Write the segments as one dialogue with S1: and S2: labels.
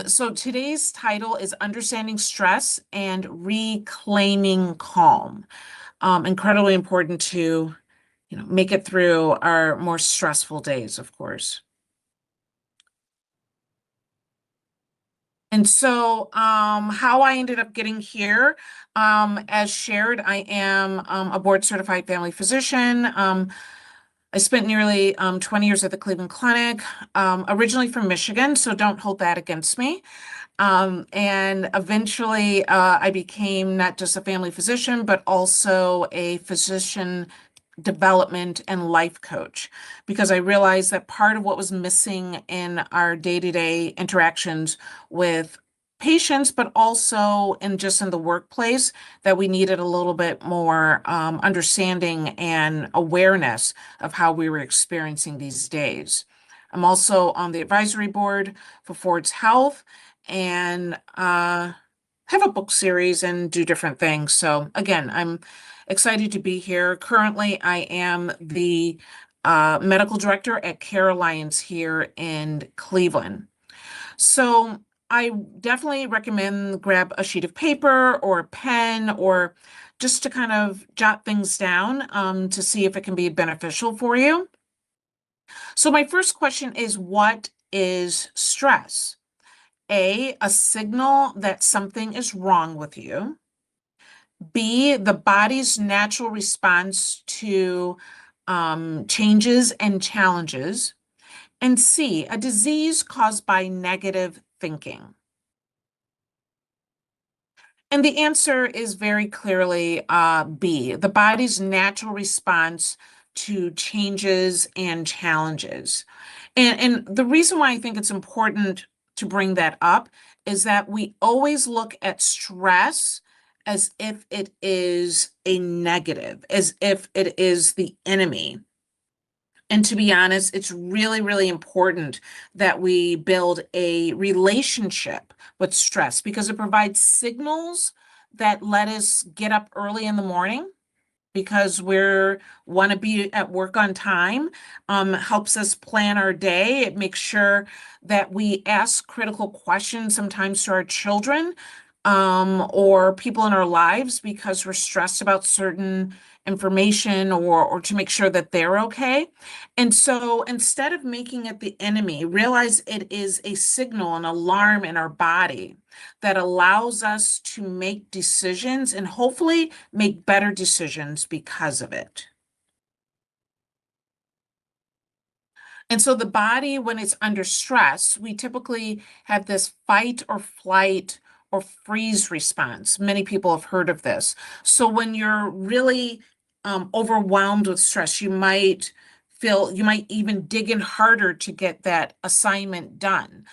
S1: So today's title is Understanding Stress and Reclaiming Calm. Incredibly important to, make it through our more stressful days, of course. And so, how I ended up getting here, as shared, I am a board certified family physician. I spent nearly 20 years at the Cleveland Clinic, originally from Michigan, so don't hold that against me. And eventually, I became not just a family physician, but also a physician development and life coach, because I realized that part of what was missing in our day-to-day interactions with patients, but also in the workplace, that we needed a little bit more understanding and awareness of how we were experiencing these days. I'm also on the advisory board for Ford's Health, and have a book series and do different things. So again, I'm excited to be here. Currently, I am the medical director at Care Alliance here in Cleveland. So I definitely recommend grab a sheet of paper or a pen, or just to kind of jot things down to see if it can be beneficial for you. So my first question is, what is stress? A signal that something is wrong with you. B, the body's natural response to changes and challenges. And C, a disease caused by negative thinking. And the answer is very clearly B, the body's natural response to changes and challenges. And the reason why I think it's important to bring that up is that we always look at stress as if it is a negative, as if it is the enemy. And to be honest, it's really, really important that we build a relationship with stress, because it provides signals that let us get up early in the morning because we're want to be at work on time, helps us plan our day. It makes sure that we ask critical questions sometimes to our children, or people in our lives, because we're stressed about certain information, or to make sure that they're okay. And so instead of making it the enemy, realize it is a signal, an alarm in our body that allows us to make decisions and hopefully make better decisions because of it. And so the body, when it's under stress, we typically have this fight or flight or freeze response. Many people have heard of this. So when you're really overwhelmed with stress, you might even dig in harder to get that assignment done.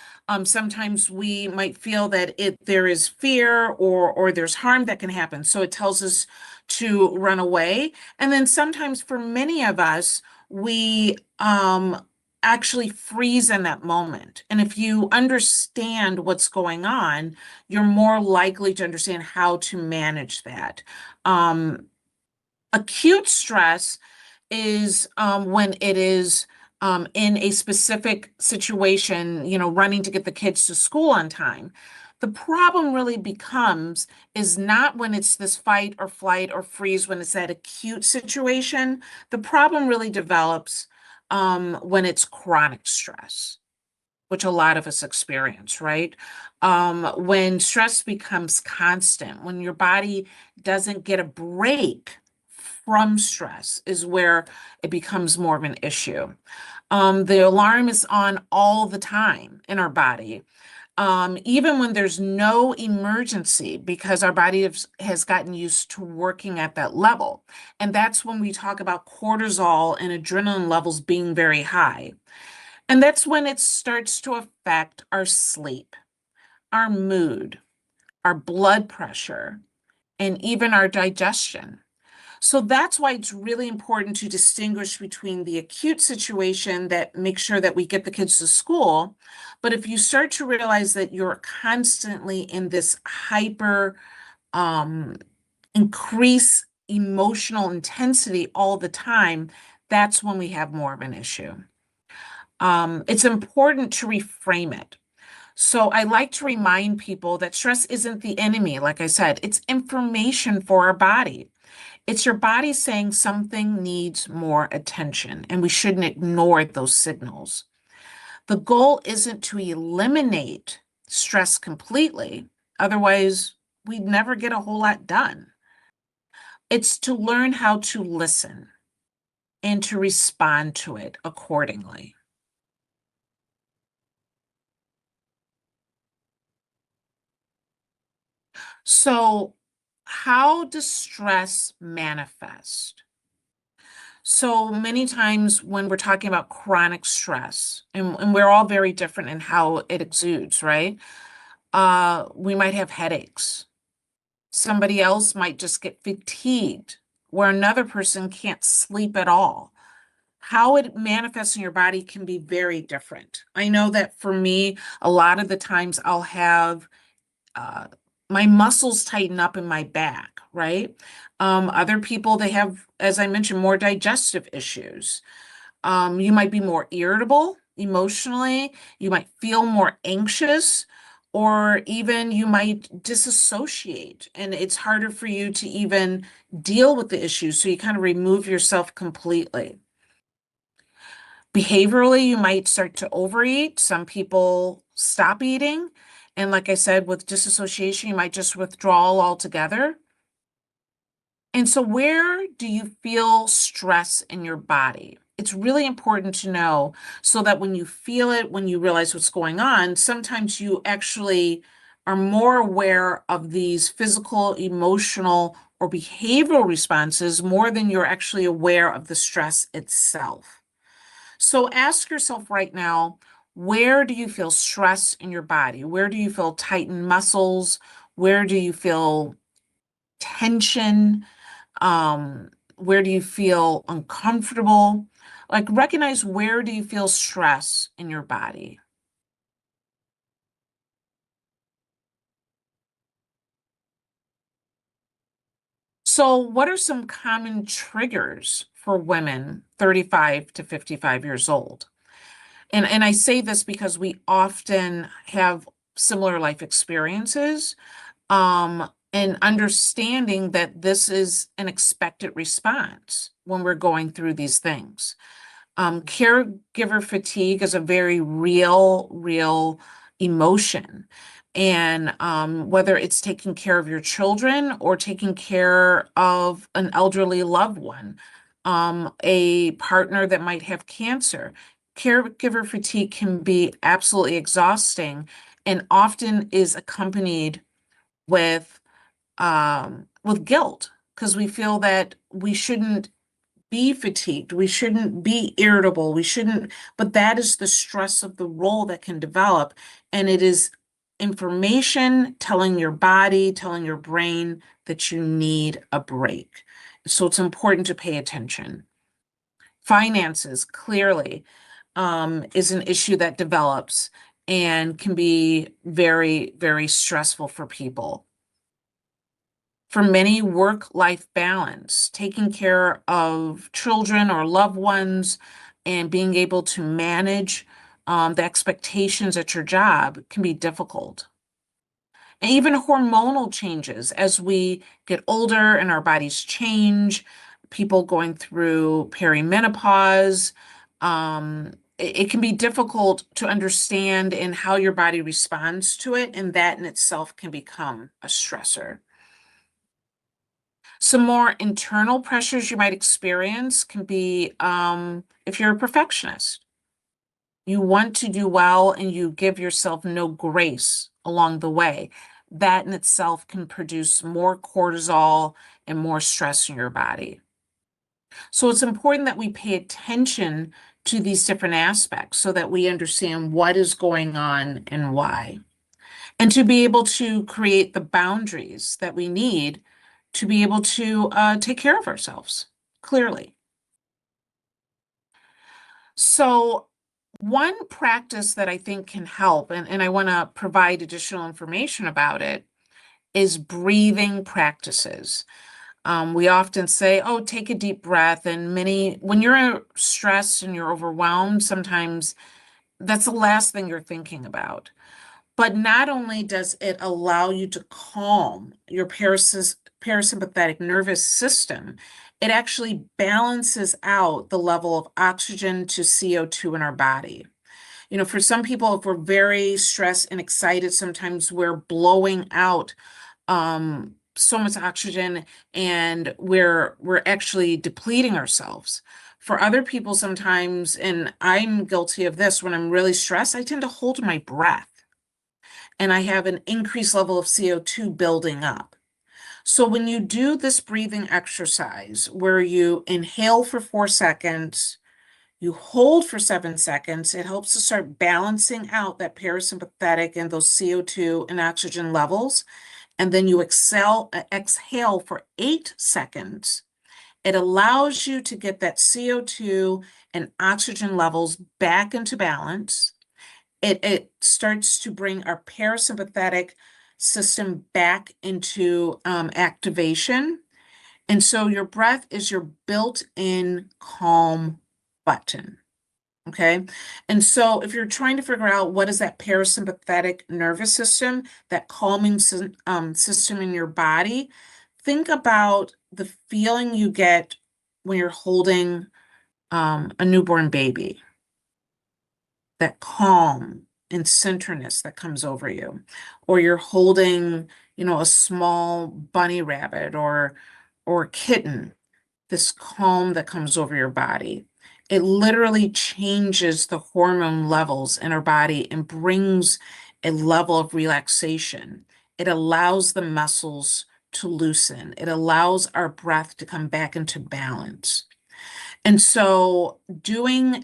S1: Sometimes we might feel that there is fear, or there's harm that can happen. So it tells us to run away. And then sometimes for many of us, we actually freeze in that moment. And if you understand what's going on, you're more likely to understand how to manage that. Acute stress is when it is in a specific situation, running to get the kids to school on time. The problem really is not when it's this fight or flight or freeze, when it's that acute situation. The problem really develops when it's chronic stress, which a lot of us experience, right? When stress becomes constant, when your body doesn't get a break from stress, is where it becomes more of an issue. The alarm is on all the time in our body, even when there's no emergency, because our body has gotten used to working at that level. And that's when we talk about cortisol and adrenaline levels being very high. And that's when it starts to affect our sleep, our mood, our blood pressure, and even our digestion. So that's why it's really important to distinguish between the acute situation that makes sure that we get the kids to school. But if you start to realize that you're constantly in this hyper increase emotional intensity all the time, that's when we have more of an issue. It's important to reframe it. So I like to remind people that stress isn't the enemy. Like I said, it's information for our body. It's your body saying something needs more attention, and we shouldn't ignore those signals. The goal isn't to eliminate stress completely. Otherwise, we'd never get a whole lot done. It's to learn how to listen and to respond to it accordingly. So, how does stress manifest? So many times when we're talking about chronic stress, and we're all very different in how it exudes, right? We might have headaches. Somebody else might just get fatigued, where another person can't sleep at all. How it manifests in your body can be very different. I know that for me, a lot of the times I'll have uh, my muscles tighten up in my back, right? Other people, they have, as I mentioned, more digestive issues. You might be more irritable emotionally. You might feel more anxious, or even you might disassociate, and it's harder for you to even deal with the issues. So you kind of remove yourself completely. Behaviorally, you might start to overeat. Some people stop eating. And like I said, with disassociation, you might just withdraw altogether. And so, where do you feel stress in your body? It's really important to know so that when you feel it, when you realize what's going on, sometimes you actually are more aware of these physical, emotional, or behavioral responses more than you're actually aware of the stress itself. So ask yourself right now, where do you feel stress in your body? Where do you feel tightened muscles? Where do you feel tension? Where do you feel uncomfortable? Like recognize, where do you feel stress in your body? So what are some common triggers for women 35 to 55 years old? And I say this because we often have similar life experiences, and understanding that this is an expected response when we're going through these things. Caregiver fatigue is a very real emotion. And whether it's taking care of your children or taking care of an elderly loved one, a partner that might have cancer, caregiver fatigue can be absolutely exhausting and often is accompanied with guilt because we feel that we shouldn't be fatigued. We shouldn't be irritable. We shouldn't, but that is the stress of the role that can develop. And it is information telling your body, telling your brain that you need a break. So it's important to pay attention. Finances clearly is an issue that develops and can be very stressful for people. For many, work-life balance, taking care of children or loved ones and being able to manage the expectations at your job can be difficult. And even hormonal changes as we get older and our bodies change, people going through perimenopause, it can be difficult to understand in how your body responds to it, and that in itself can become a stressor. Some more internal pressures you might experience can be if you're a perfectionist. You want to do well and you give yourself no grace along the way. That in itself can produce more cortisol and more stress in your body. So it's important that we pay attention to these different aspects so that we understand what is going on and why, and to be able to create the boundaries that we need to be able to take care of ourselves clearly. So, one practice that I think can help, and I want to provide additional information about it, is breathing practices. We often say, oh, take a deep breath. And when you're stressed and you're overwhelmed, sometimes that's the last thing you're thinking about. But not only does it allow you to calm your parasympathetic nervous system, it actually balances out the level of oxygen to CO2 in our body. For some people, if we're very stressed and excited, sometimes we're blowing out so much oxygen and we're actually depleting ourselves. For other people, sometimes, and I'm guilty of this, when I'm really stressed, I tend to hold my breath and I have an increased level of CO2 building up. So when you do this breathing exercise where you inhale for 4 seconds, you hold for 7 seconds, it helps to start balancing out that parasympathetic and those CO2 and oxygen levels. And then you exhale for 8 seconds. It allows you to get that CO2 and oxygen levels back into balance. It starts to bring our parasympathetic system back into activation. And so your breath is your built-in calm button. Okay. And so if you're trying to figure out what is that parasympathetic nervous system, that calming system in your body, think about the feeling you get when you're holding a newborn baby, that calm and centeredness that comes over you, or you're holding, a small bunny rabbit or kitten, this calm that comes over your body. It literally changes the hormone levels in our body and brings a level of relaxation. It allows the muscles to loosen. It allows our breath to come back into balance. And so doing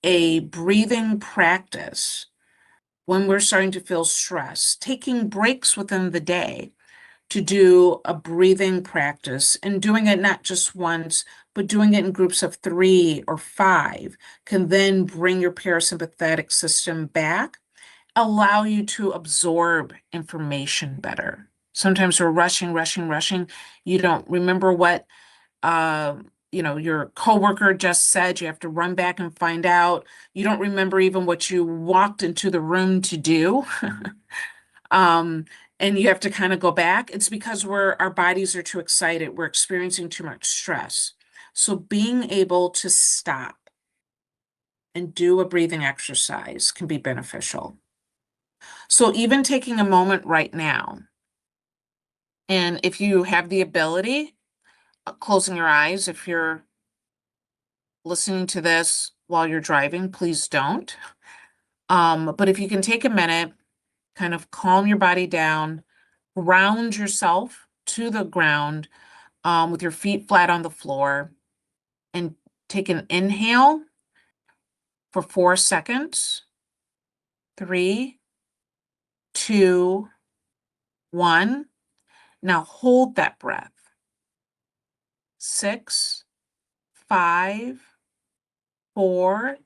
S1: a breathing practice when we're starting to feel stress, taking breaks within the day to do a breathing practice and doing it not just once, but doing it in groups of 3 or 5 can then bring your parasympathetic system back, allow you to absorb information better. Sometimes we're rushing, rushing, rushing. You don't remember what your coworker just said. You have to run back and find out. You don't remember even what you walked into the room to do. And you have to kind of go back. It's because our bodies are too excited. We're experiencing too much stress. So being able to stop and do a breathing exercise can be beneficial. So even taking a moment right now, and if you have the ability, closing your eyes, if you're listening to this while you're driving, please don't. But if you can take a minute, kind of calm your body down, ground yourself to the ground with your feet flat on the floor, and take an inhale for 4 seconds. 3, 2, 1. Now hold that breath. 6, 5, 4,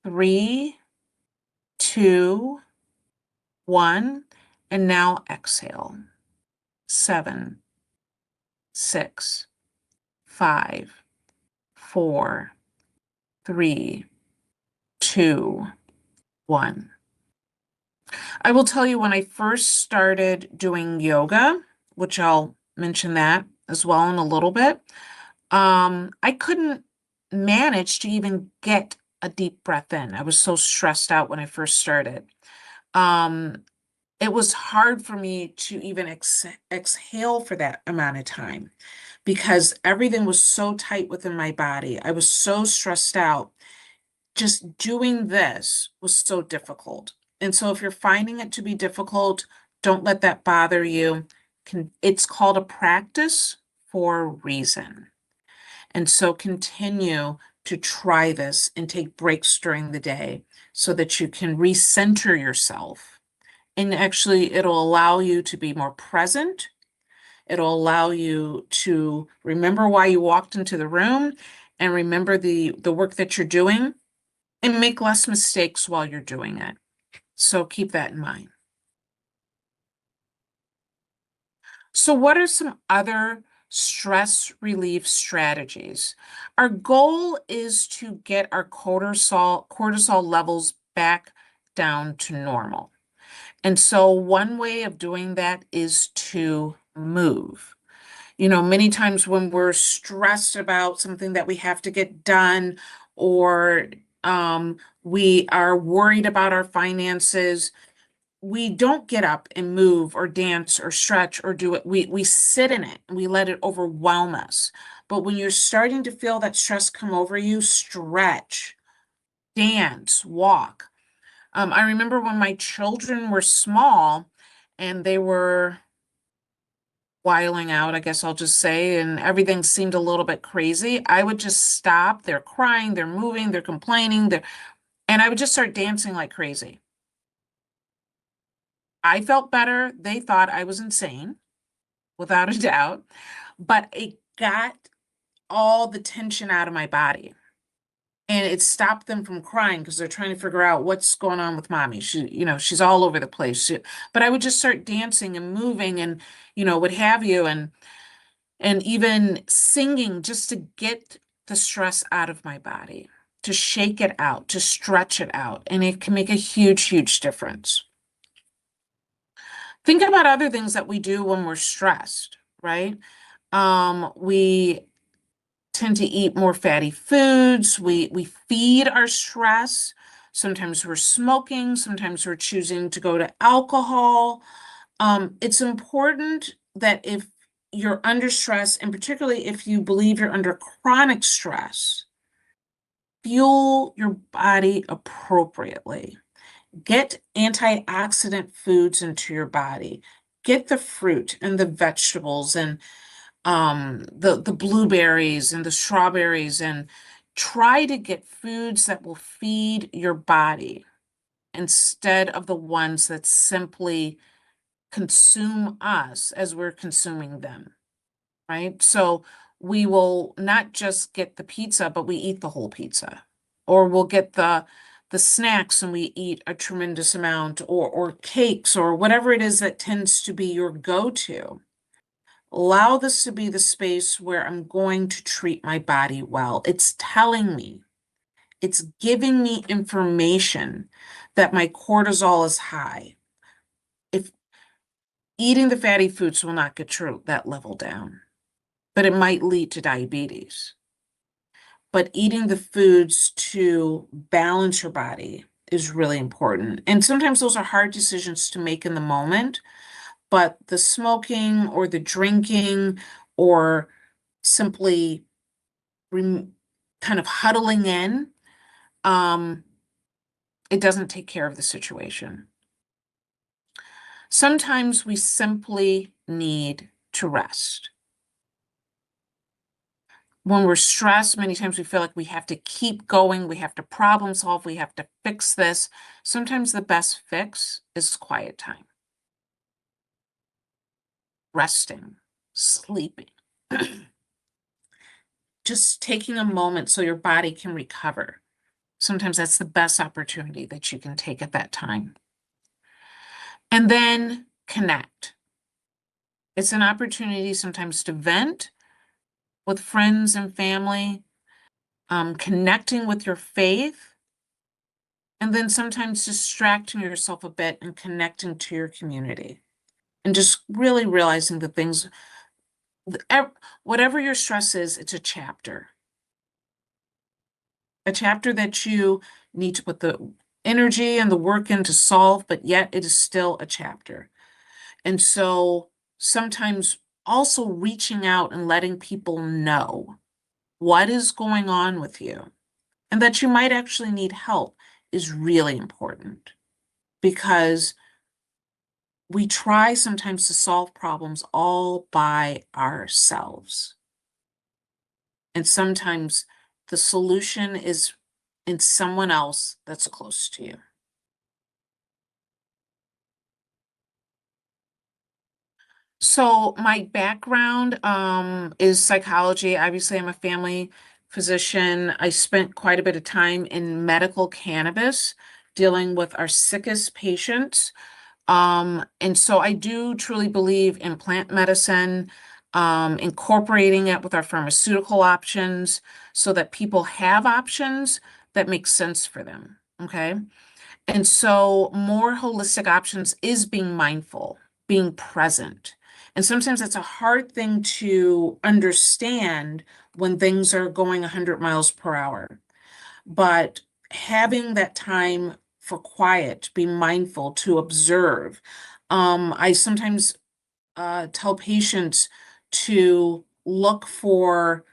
S1: 3, 2, 1. And now exhale. 7, 6, 5, 4, 3, 2, 1. I will tell you, when I first started doing yoga, which I'll mention that as well in a little bit, I couldn't manage to even get a deep breath in. I was so stressed out when I first started. It was hard for me to even exhale for that amount of time because everything was so tight within my body. I was so stressed out. Just doing this was so difficult. And so if you're finding it to be difficult, don't let that bother you. It's called a practice for a reason. And so continue to try this and take breaks during the day so that you can recenter yourself. And actually, it'll allow you to be more present. It'll allow you to remember why you walked into the room and remember the work that you're doing and make less mistakes while you're doing it. So keep that in mind. So what are some other stress relief strategies? Our goal is to get our cortisol levels back down to normal. And so one way of doing that is to move. Many times when we're stressed about something that we have to get done, or we are worried about our finances, we don't get up and move or dance or stretch or do it. We sit in it and we let it overwhelm us. But when you're starting to feel that stress come over you, stretch, dance, walk. I remember when my children were small and they were wiling out, I guess I'll just say, and everything seemed a little bit crazy. I would just stop. They're crying, they're moving, they're complaining, and I would just start dancing like crazy. I felt better. They thought I was insane, without a doubt, but it got all the tension out of my body. And it stopped them from crying because they're trying to figure out what's going on with mommy. She's all over the place. But I would just start dancing and moving and, what have you, and even singing just to get the stress out of my body, to shake it out, to stretch it out. And it can make a huge, huge difference. Think about other things that we do when we're stressed, right? We tend to eat more fatty foods. We feed our stress. Sometimes we're smoking. Sometimes we're choosing to go to alcohol. It's important that if you're under stress, and particularly if you believe you're under chronic stress, fuel your body appropriately. Get antioxidant foods into your body. Get the fruit and the vegetables and the blueberries and the strawberries, and try to get foods that will feed your body instead of the ones that simply consume us as we're consuming them, right? So we will not just get the pizza, but we eat the whole pizza, or we'll get the snacks and we eat a tremendous amount, or cakes, or whatever it is that tends to be your go-to. Allow this to be the space where I'm going to treat my body well. It's telling me, it's giving me information that my cortisol is high. If eating the fatty foods will not get that level down, but it might lead to diabetes. But eating the foods to balance your body is really important. And sometimes those are hard decisions to make in the moment, but the smoking or the drinking or simply kind of huddling in, it doesn't take care of the situation. Sometimes we simply need to rest. When we're stressed, many times we feel like we have to keep going, we have to problem solve, we have to fix this. Sometimes the best fix is quiet time. Resting, sleeping. Just taking a moment so your body can recover. Sometimes that's the best opportunity that you can take at that time. And then connect. It's an opportunity sometimes to vent with friends and family, connecting with your faith, and then sometimes distracting yourself a bit and connecting to your community. And just really realizing the things, whatever your stress is, it's a chapter. A chapter that you need to put the energy and the work in to solve, but yet it is still a chapter. And so sometimes also reaching out and letting people know what is going on with you and that you might actually need help is really important, because we try sometimes to solve problems all by ourselves. And sometimes the solution is in someone else that's close to you. So my background is psychology. Obviously, I'm a family physician. I spent quite a bit of time in medical cannabis dealing with our sickest patients. And so I do truly believe in plant medicine, incorporating it with our pharmaceutical options so that people have options that make sense for them. Okay. And so more holistic options is being mindful, being present. And sometimes it's a hard thing to understand when things are going 100 miles per hour. But having that time for quiet, be mindful to observe. I sometimes tell patients to look for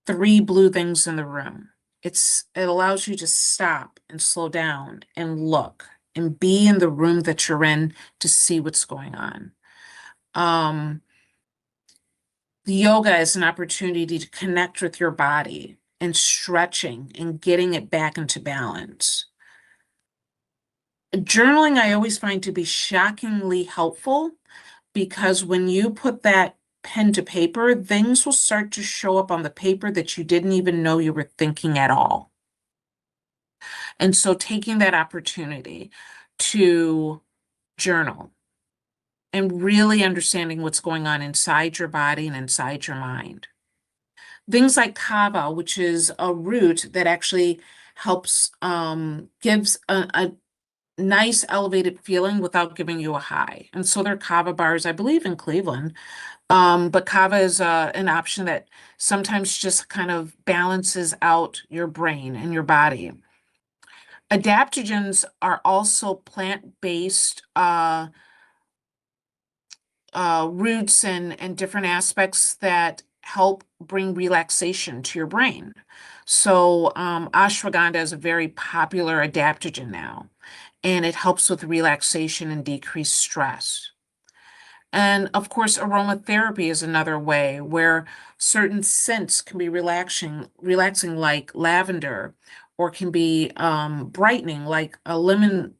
S1: three blue things in the room. It allows you to stop and slow down and look and be in the room that you're in to see what's going on. Um, the yoga is an opportunity to connect with your body and stretching and getting it back into balance. Journaling, I always find to be shockingly helpful because when you put that pen to paper, things will start to show up on the paper that you didn't even know you were thinking at all. And so taking that opportunity to journal and really understanding what's going on inside your body and inside your mind. Things like kava, which is a root that actually helps, gives a nice elevated feeling without giving you a high. And so there are kava bars, I believe, in Cleveland. But kava is an option that sometimes just kind of balances out your brain and your body. Adaptogens are also plant-based roots and different aspects that help bring relaxation to your brain. So ashwagandha is a very popular adaptogen now, and it helps with relaxation and decreased stress. And of course, aromatherapy is another way where certain scents can be relaxing like lavender, or can be brightening like a lemon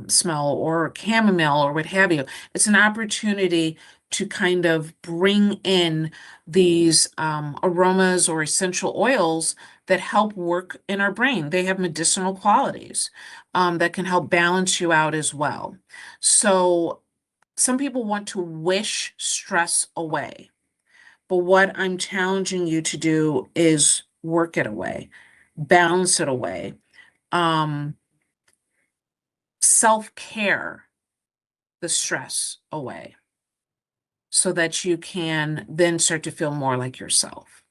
S1: smell or chamomile or what have you. It's an opportunity to kind of bring in these aromas or essential oils that help work in our brain. They have medicinal qualities that can help balance you out as well. So some people want to wish stress away, but what I'm challenging you to do is work it away, balance it away, um, self-care the stress away so that you can then start to feel more like yourself.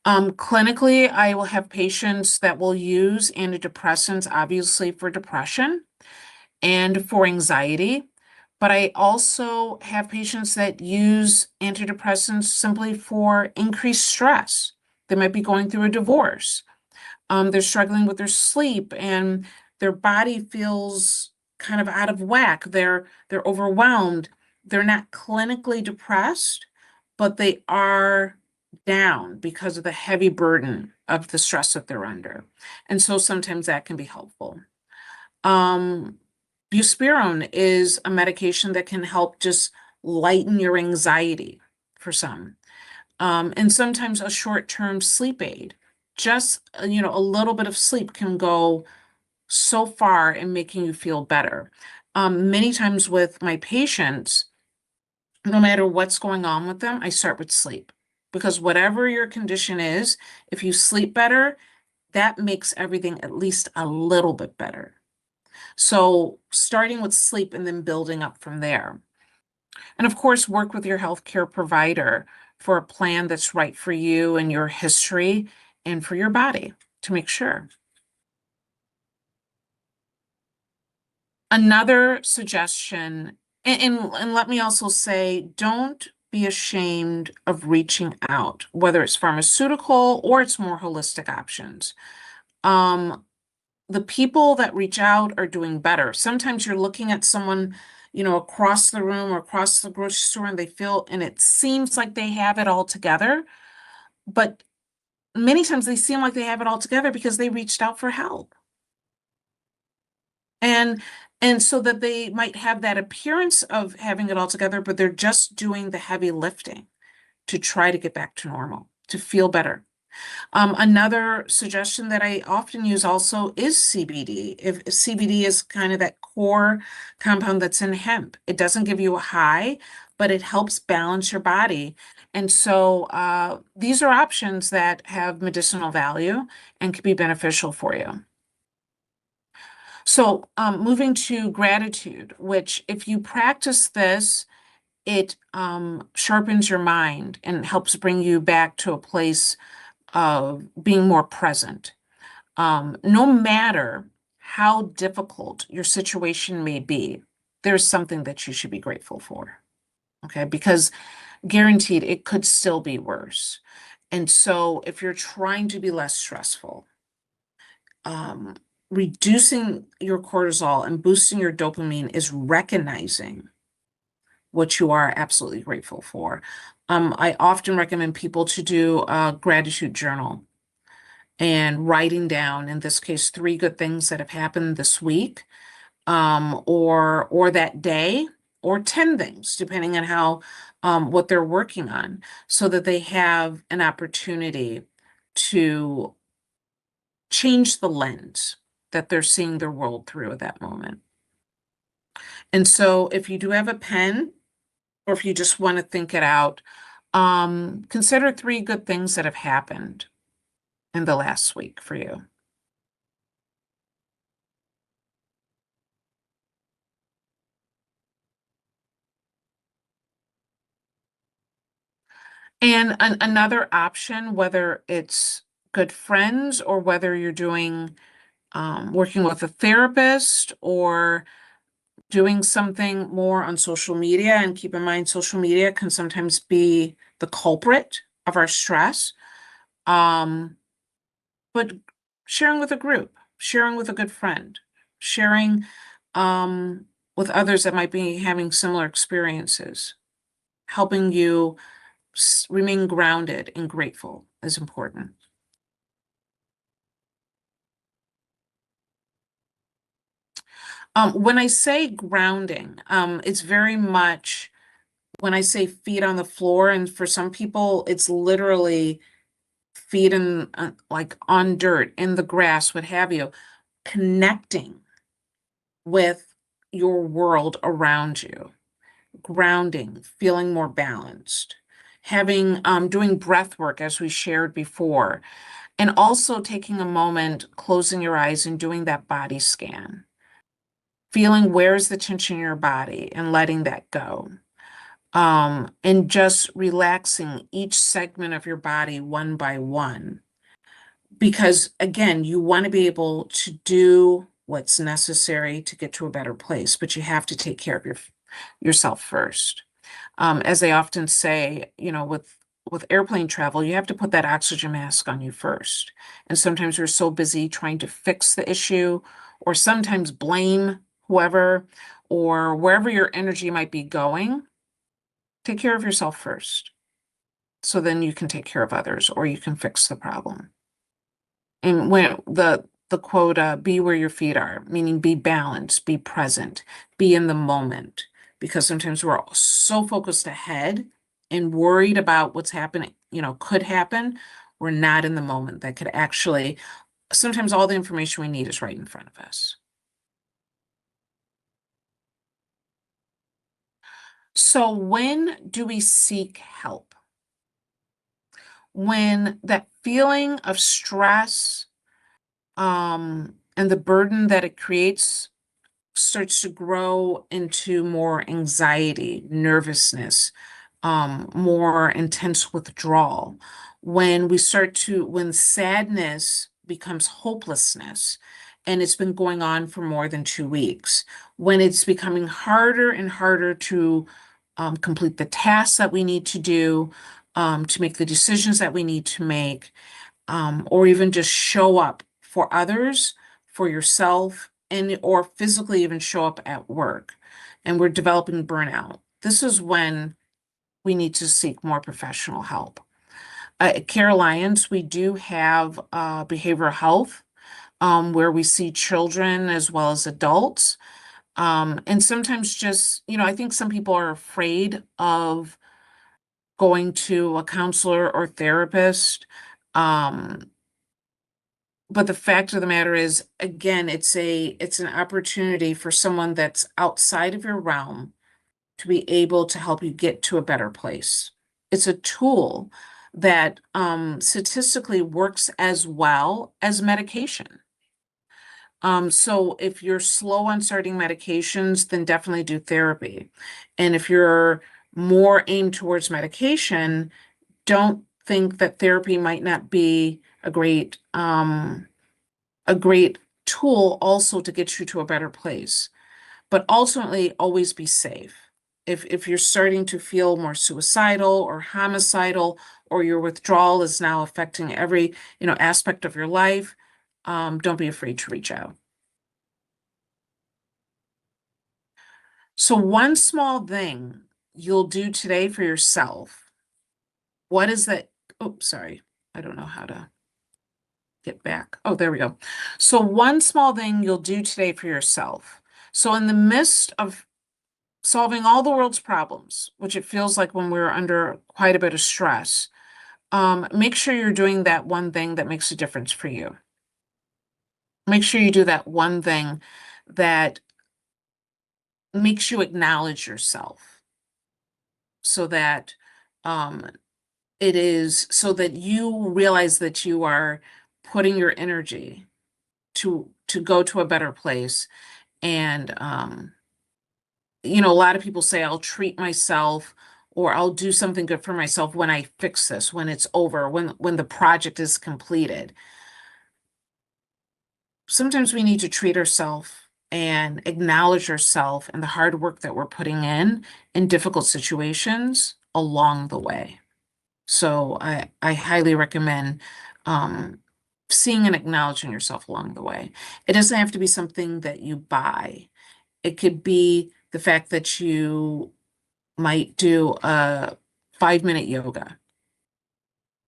S1: Clinically, I will have patients that will use antidepressants, obviously for depression and for anxiety. But I also have patients that use antidepressants simply for increased stress. They might be going through a divorce. They're struggling with their sleep and their body feels kind of out of whack. They're overwhelmed. They're not clinically depressed, but they are down because of the heavy burden of the stress that they're under. And so sometimes that can be helpful. Um, Buspirone is a medication that can help just lighten your anxiety for some. And sometimes a short-term sleep aid. Just, a little bit of sleep can go so far in making you feel better. Many times with my patients, no matter what's going on with them, I start with sleep. Because whatever your condition is, if you sleep better, that makes everything at least a little bit better. So starting with sleep and then building up from there. And of course, work with your healthcare provider for a plan that's right for you and your history and for your body to make sure. Another suggestion, and let me also say, don't be ashamed of reaching out, whether it's pharmaceutical or it's more holistic options. The people that reach out are doing better. Sometimes you're looking at someone, across the room or across the grocery store, and it seems like they have it all together. But many times they seem like they have it all together because they reached out for help. And so that they might have that appearance of having it all together, but they're just doing the heavy lifting to try to get back to normal, to feel better. Another suggestion that I often use also is CBD. If CBD is kind of that core compound that's in hemp, it doesn't give you a high, but it helps balance your body. And so these are options that have medicinal value and can be beneficial for you. So, moving to gratitude, which if you practice this, it sharpens your mind and helps bring you back to a place of being more present. No matter how difficult your situation may be, there's something that you should be grateful for. Okay, because guaranteed it could still be worse. And so if you're trying to be less stressful, um, reducing your cortisol and boosting your dopamine is recognizing what you are absolutely grateful for. I often recommend people to do a gratitude journal and writing down, in this case, 3 good things that have happened this week, or that day, or 10 things, depending on how what they're working on, so that they have an opportunity to change the lens that they're seeing their world through at that moment. And so if you do have a pen, or if you just want to think it out, consider 3 good things that have happened in the last week for you. And another option, whether it's good friends or whether you're doing working with a therapist or doing something more on social media, and keep in mind, social media can sometimes be the culprit of our stress. Um, but sharing with a group, sharing with a good friend, sharing um, with others that might be having similar experiences, helping you remain grounded and grateful is important. When I say grounding, it's very much when I say feet on the floor, and for some people, it's literally feet in like on dirt, in the grass, what have you, connecting with your world around you, grounding, feeling more balanced, having doing breath work as we shared before, and also taking a moment, closing your eyes and doing that body scan, feeling where's the tension in your body and letting that go. And just relaxing each segment of your body one by one. Because again, you want to be able to do what's necessary to get to a better place, but you have to take care of yourself first. As they often say, with airplane travel, you have to put that oxygen mask on you first. And sometimes we're so busy trying to fix the issue, or sometimes blame whoever, or wherever your energy might be going. Take care of yourself first. So then you can take care of others, or you can fix the problem. And when the quote, be where your feet are, meaning be balanced, be present, be in the moment. Because sometimes we're so focused ahead and worried about what's happening, could happen. We're not in the moment. That could actually, sometimes all the information we need is right in front of us. So when do we seek help? When that feeling of stress, and the burden that it creates starts to grow into more anxiety, nervousness, more intense withdrawal. When sadness becomes hopelessness, and it's been going on for more than 2 weeks, when it's becoming harder and harder to complete the tasks that we need to do, to make the decisions that we need to make, or even just show up for others, for yourself, and or physically even show up at work, and we're developing burnout. This is when we need to seek more professional help. At Care Alliance, we do have behavioral health, where we see children as well as adults. And sometimes just, I think some people are afraid of going to a counselor or therapist. Um, But the fact of the matter is, again, it's an opportunity for someone that's outside of your realm to be able to help you get to a better place. It's a tool that statistically works as well as medication. So if you're slow on starting medications, then definitely do therapy. And if you're more aimed towards medication, don't think that therapy might not be a great tool also to get you to a better place. But ultimately, always be safe. If you're starting to feel more suicidal or homicidal, or your withdrawal is now affecting every, aspect of your life, don't be afraid to reach out. So one small thing you'll do today for yourself. What is that? Oh, sorry. I don't know how to get back. Oh, there we go. So one small thing you'll do today for yourself. So in the midst of solving all the world's problems, which it feels like when we're under quite a bit of stress, make sure you're doing that one thing that makes a difference for you. Make sure you do that one thing that makes you acknowledge yourself so that um, it is so that you realize that you are putting your energy to go to a better place. And a lot of people say I'll treat myself or I'll do something good for myself when I fix this, when it's over, when the project is completed. Sometimes we need to treat ourselves and acknowledge ourselves and the hard work that we're putting in difficult situations along the way. So I highly recommend um, seeing and acknowledging yourself along the way. It doesn't have to be something that you buy. It could be the fact that you might do a 5-minute yoga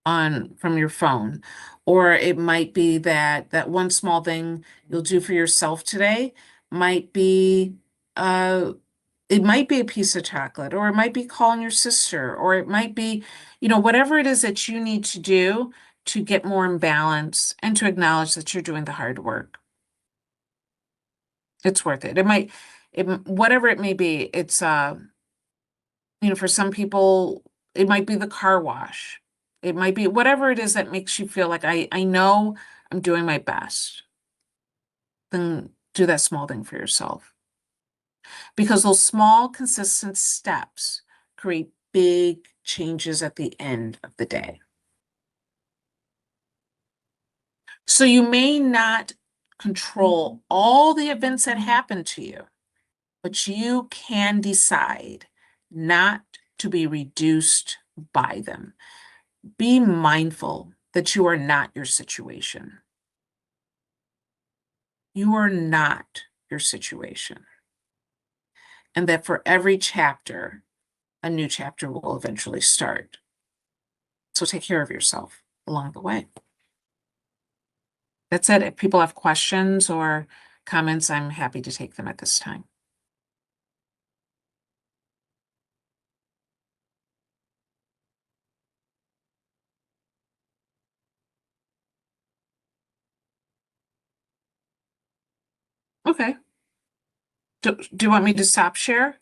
S1: on from your phone, or it might be that one small thing you'll do for yourself today might be uh it might be a piece of chocolate, or it might be calling your sister, or it might be, whatever it is that you need to do to get more in balance and to acknowledge that you're doing the hard work. It's worth it. Whatever it may be, it's for some people, it might be the car wash. It might be whatever it is that makes you feel like I know I'm doing my best. Then do that small thing for yourself. Because those small, consistent steps create big changes at the end of the day. So you may not control all the events that happen to you, but you can decide not to be reduced by them. Be mindful that you are not your situation. You are not your situation. And that for every chapter, a new chapter will eventually start. So take care of yourself along the way. That's it. If people have questions or comments, I'm happy to take them at this time. Okay. Do you want me to stop share?